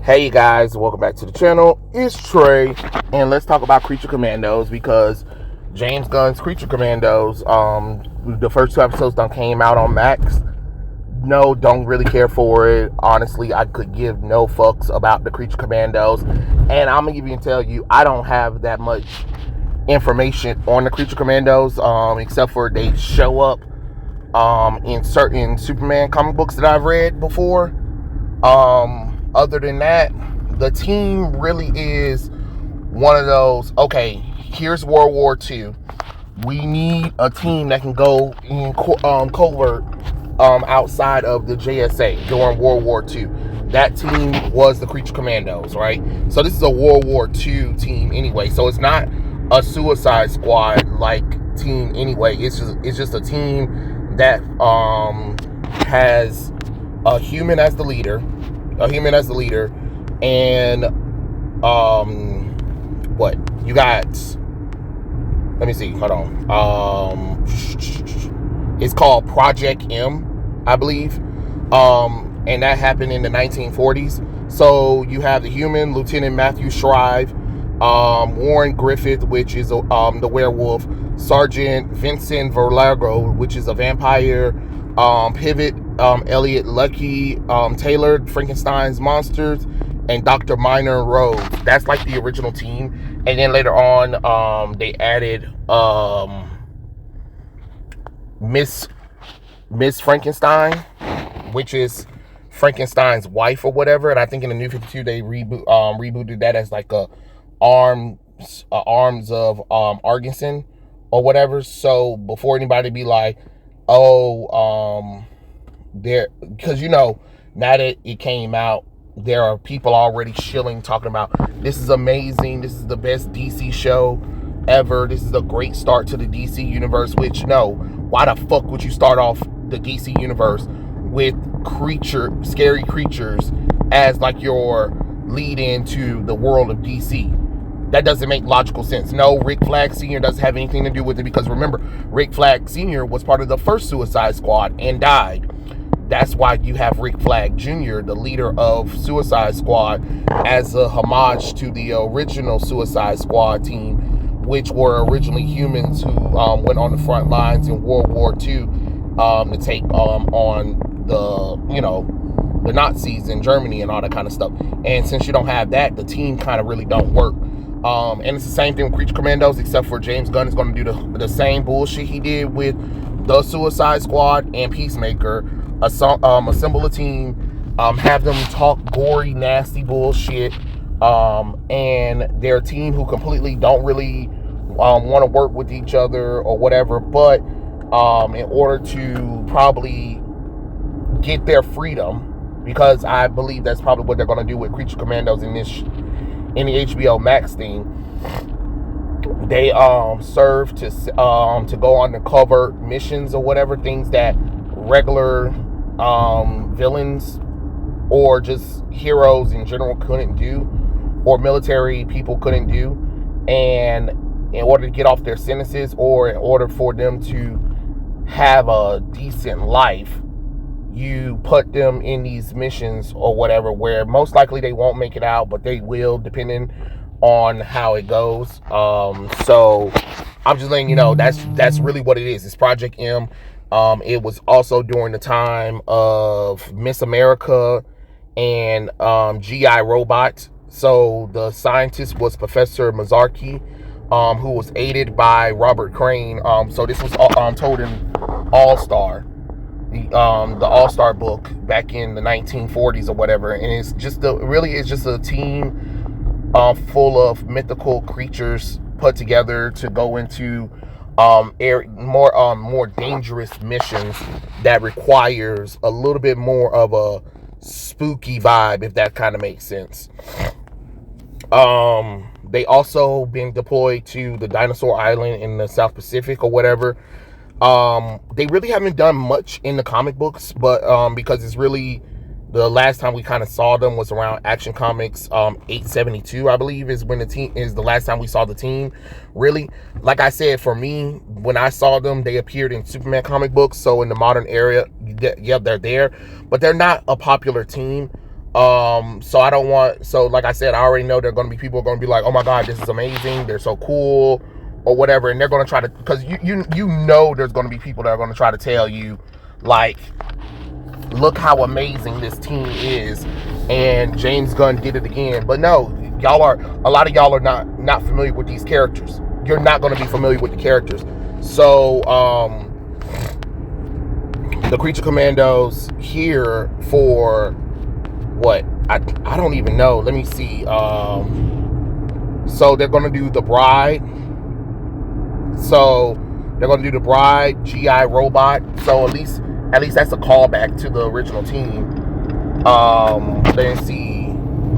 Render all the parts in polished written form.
Hey you guys, welcome back to the channel. It's Trey, and let's talk about Creature Commandos because James Gunn's Creature Commandos, the first two episodes done came out on Max. No, don't really care for it. Honestly, I could give no fucks about the Creature Commandos, and I'm gonna even tell you, I don't have that much information on the Creature Commandos, except for they show up in certain Superman comic books that I've read before. Other than that, the team really is one of those, okay, here's World War II. We need a team that can go in covert outside of the JSA during World War II. That team was the Creature Commandos, right? So this is a World War II team anyway. So it's not a Suicide Squad like team anyway. It's just a team that has a human as the leader, and what you got? Let me see. Hold on. It's called Project M, I believe. And that happened in the 1940s. So you have the human, Lieutenant Matthew Shrive, Warren Griffith, which is the werewolf, Sergeant Vincent Verlago, which is a vampire, Pivot, Elliot Lucky, Taylor, Frankenstein's monsters, and Dr. Minor Rhodes. That's like the original team. And then later on, they added Miss Frankenstein, which is Frankenstein's wife or whatever. And I think in the New 52 they rebooted that as like arms of Argenson or whatever. So before anybody be like, there, because now that it came out, there are people already shilling, talking about this is amazing, this is the best DC show ever, this is a great start to the DC universe. Which, no, why the fuck would you start off the DC universe with scary creatures as like your lead into the world of DC? That doesn't make logical sense. No, Rick Flag Sr. doesn't have anything to do with it, because remember, Rick Flag Sr. was part of the first Suicide Squad and died. That's why you have Rick Flag Jr., the leader of Suicide Squad, as a homage to the original Suicide Squad team, which were originally humans who went on the front lines in World War II to take on the Nazis in Germany and all that kind of stuff. And since you don't have that, the team kind of really don't work. And it's the same thing with Creature Commandos, except for James Gunn is going to do the same bullshit he did with the Suicide Squad and Peacemaker. Assemble a team, have them talk gory, nasty bullshit, and they're a team who completely don't really want to work with each other or whatever, but in order to probably get their freedom, because I believe that's probably what they're going to do with Creature Commandos in the HBO Max thing. They serve to go on the covert missions or whatever, things that regular villains or just heroes in general couldn't do, or military people couldn't do. And in order to get off their sentences, or in order for them to have a decent life, you put them in these missions or whatever, where most likely they won't make it out, but they will, depending on how it goes. So I'm just letting you know that's really what it is. It's Project M. It was also during the time of Miss America and G.I. Robot. So the scientist was Professor Mazarki, who was aided by Robert Crane. So this was told in All-Star, the All-Star book back in the 1940s or whatever. And it's just a team full of mythical creatures put together to go into more dangerous missions that requires a little bit more of a spooky vibe, if that kind of makes sense. They also been deployed to the Dinosaur Island in the South Pacific or whatever. They really haven't done much in the comic books, but because it's really, the last time we kind of saw them was around Action Comics 872, I believe, is when the last time we saw the team. Really, like I said, for me, when I saw them, they appeared in Superman comic books. So in the modern era, yeah, they're there, but they're not a popular team. So I don't want, so like I said, I already know there are going to be people going to be like, oh my God, this is amazing, they're so cool, or whatever, and they're going to try to, because you know there's going to be people that are going to try to tell you, like, look how amazing this team is, and James Gunn did it again. But no, a lot of y'all are not familiar with these characters. You're not going to be familiar with the characters. So, the Creature Commandos here for what? I don't even know. Let me see. So they're going to do the Bride. So they're going to do the Bride, GI Robot. So at least that's a callback to the original team. Let's see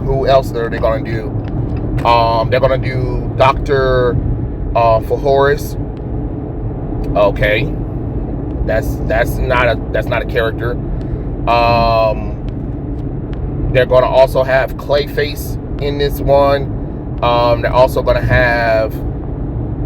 who else they're going to do. They're going to do Dr. Fahoris. Okay. That's not a character. They're going to also have Clayface in this one. They're also going to have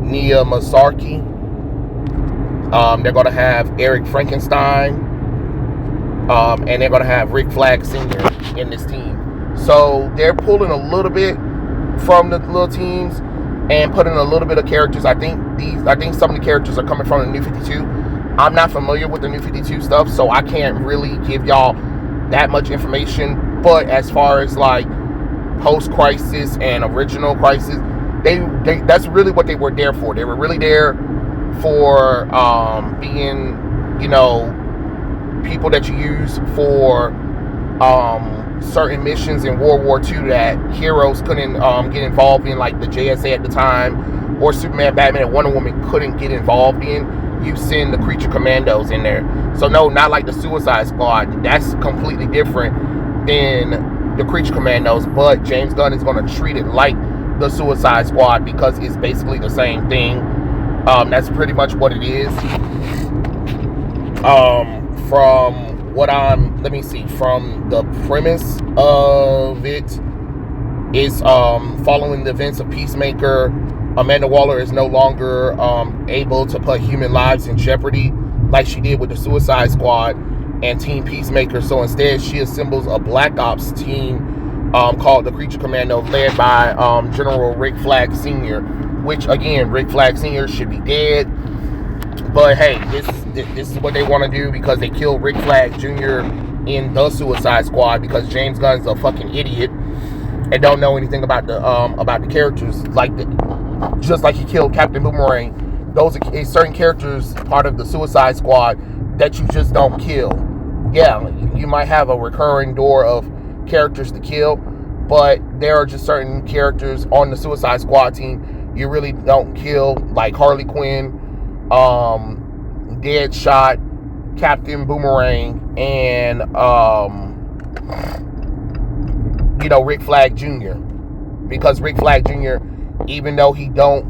Nia Masarki. They're going to have Eric Frankenstein. And they're going to have Rick Flag Sr. in this team. So they're pulling a little bit from the little teams and putting a little bit of characters. I think some of the characters are coming from the New 52. I'm not familiar with the New 52 stuff, so I can't really give y'all that much information. But as far as like post-crisis and original crisis, they that's really what they were there for. They were really there for being, people that you use for certain missions in World War II that heroes couldn't get involved in, like the JSA at the time, or Superman, Batman, and Wonder Woman couldn't get involved in. You send the Creature Commandos in there. So no, not like the Suicide Squad. That's completely different than the Creature Commandos, but James Gunn is going to treat it like the Suicide Squad because it's basically the same thing. That's pretty much what it is. From the premise of it is following the events of Peacemaker, Amanda Waller is no longer able to put human lives in jeopardy like she did with the Suicide Squad and Team Peacemaker. So instead, she assembles a Black Ops team called the Creature Commando, led by General Rick Flag Sr., which, again, Rick Flag Sr. should be dead. But hey, this is what they want to do because they killed Rick Flag Jr. in the Suicide Squad because James Gunn's a fucking idiot and don't know anything about the characters, just like he killed Captain Boomerang. Those are certain characters part of the Suicide Squad that you just don't kill. Yeah, you might have a recurring door of characters to kill, but there are just certain characters on the Suicide Squad team you really don't kill, like Harley Quinn, Deadshot, Captain Boomerang, and Rick Flag Jr. Because Rick Flag Jr., even though he don't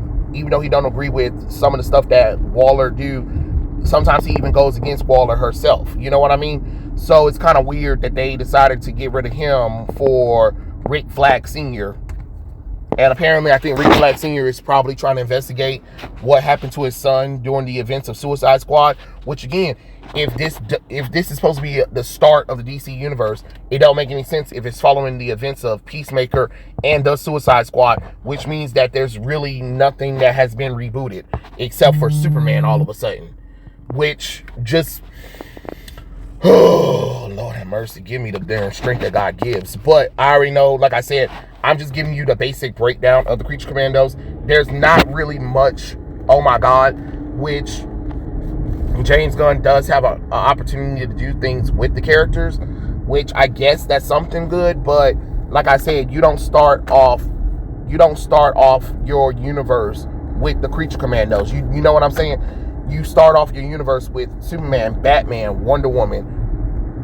agree with some of the stuff that Waller do, sometimes he even goes against Waller herself. You know what I mean? So it's kind of weird that they decided to get rid of him for Rick Flag Sr. And apparently, I think Rick Flag Sr. is probably trying to investigate what happened to his son during the events of Suicide Squad. Which, again, if this is supposed to be the start of the DC universe, it don't make any sense if it's following the events of Peacemaker and the Suicide Squad. Which means that there's really nothing that has been rebooted except for Superman all of a sudden. Which just... Oh, Lord have mercy. Give me the damn strength that God gives. But I already know, like I said, I'm just giving you the basic breakdown of the Creature Commandos. There's not really much, oh my God, which James Gunn does have an opportunity to do things with the characters, which I guess that's something good. But like I said, you don't start off your universe with the Creature Commandos. You know what I'm saying? You start off your universe with Superman, Batman, Wonder Woman,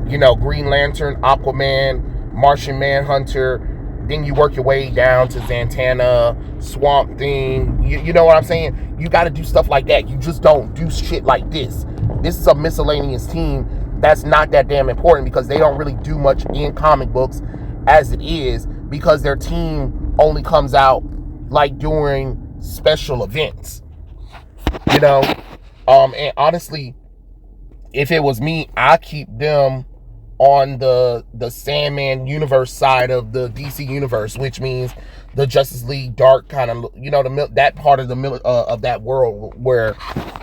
Green Lantern, Aquaman, Martian Manhunter. Then you work your way down to Zatanna, Swamp Thing. You know what I'm saying? You got to do stuff like that. You just don't do shit like this. This is a miscellaneous team that's not that damn important because they don't really do much in comic books as it is, because their team only comes out like during special events. And honestly, if it was me, I keep them on the Sandman universe side of the DC universe, which means the Justice League Dark kind of, that part of of that world where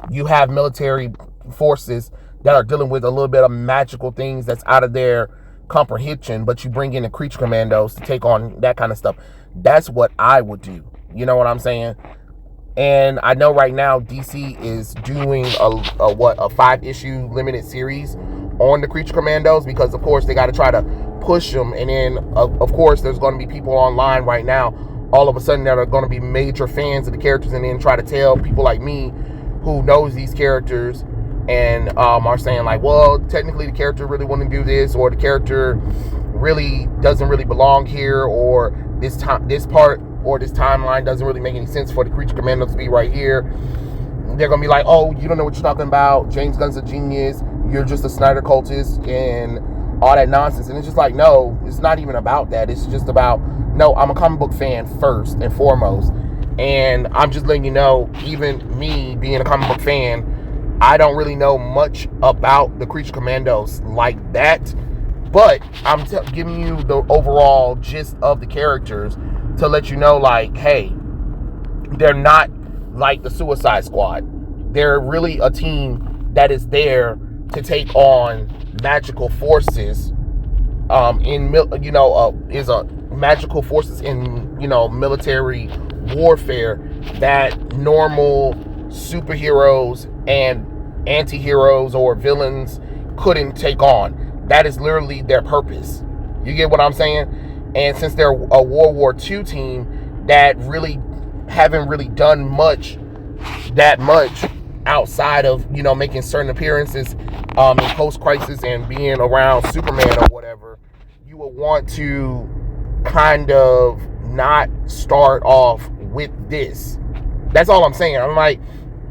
you have military forces that are dealing with a little bit of magical things that's out of their comprehension, but you bring in the Creature Commandos to take on that kind of stuff. That's what I would do. You know what I'm saying? And I know right now DC is doing a 5-issue limited series on the Creature Commandos, because of course they got to try to push them. And then of course there's going to be people online right now all of a sudden that are going to be major fans of the characters, and then try to tell people like me who knows these characters and are saying like, well, technically the character really wouldn't do this, or the character really doesn't really belong here, or this part or this timeline doesn't really make any sense for the Creature Commandos to be right here. They're gonna be like, oh, you don't know what you're talking about, James Gunn's a genius, you're just a Snyder cultist and all that nonsense. And it's just like, no, it's not even about that. It's just about, no, I'm a comic book fan first and foremost, and I'm just letting you know, even me being a comic book fan, I don't really know much about the Creature Commandos like that, but I'm giving you the overall gist of the characters to let you know, like, hey, they're not like the Suicide Squad. They're really a team that is there to take on magical forces. Is a magical forces in military warfare that normal superheroes and anti-heroes or villains couldn't take on. That is literally their purpose. You get what I'm saying? And since they're a World War II team that really haven't really done that much outside of making certain appearances in post-crisis and being around Superman or whatever, you would want to kind of not start off with this. That's all I'm saying. I'm like,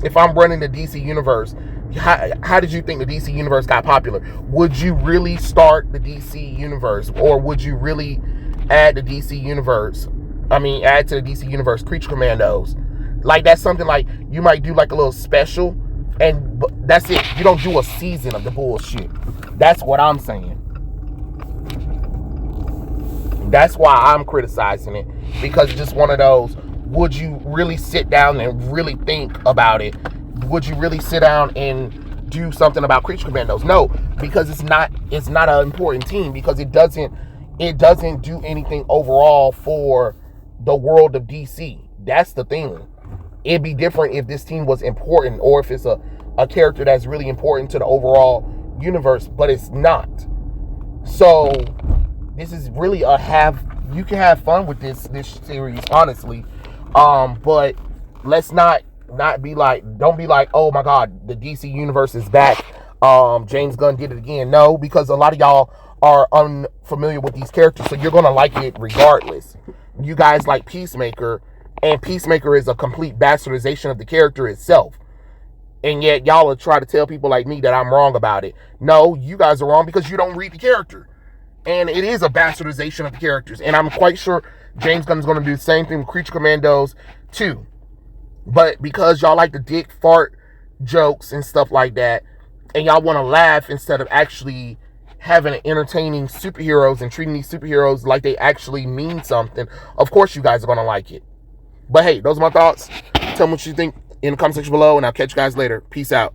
if I'm running the DC universe, how did you think the DC universe got popular? Would you really start the DC universe, or would you really add to the DC universe Creature Commandos? Like, that's something like you might do like a little special, and that's it. You don't do a season of the bullshit. That's what I'm saying. That's why I'm criticizing it, because it's just one of those, would you really sit down and really think about it? Would you really sit down and do something about Creature Commandos? No, because it's not an important team, because it doesn't do anything overall for the world of DC. That's the thing. It'd be different if this team was important, or if it's a character that's really important to the overall universe, but it's not. So this is really you can have fun with this series, honestly. But let's not be like, don't be like, oh my God, the DC universe is back. James Gunn did it again. No, because a lot of y'all are unfamiliar with these characters, so you're gonna like it regardless. You guys like Peacemaker, and Peacemaker is a complete bastardization of the character itself. And yet y'all will try to tell people like me that I'm wrong about it. No, you guys are wrong because you don't read the character. And it is a bastardization of the characters. And I'm quite sure James Gunn is going to do the same thing with Creature Commandos too. But because y'all like the dick fart jokes and stuff like that, and y'all want to laugh instead of actually having entertaining superheroes and treating these superheroes like they actually mean something, of course you guys are going to like it. But hey, those are my thoughts. Tell me what you think in the comment section below, and I'll catch you guys later. Peace out.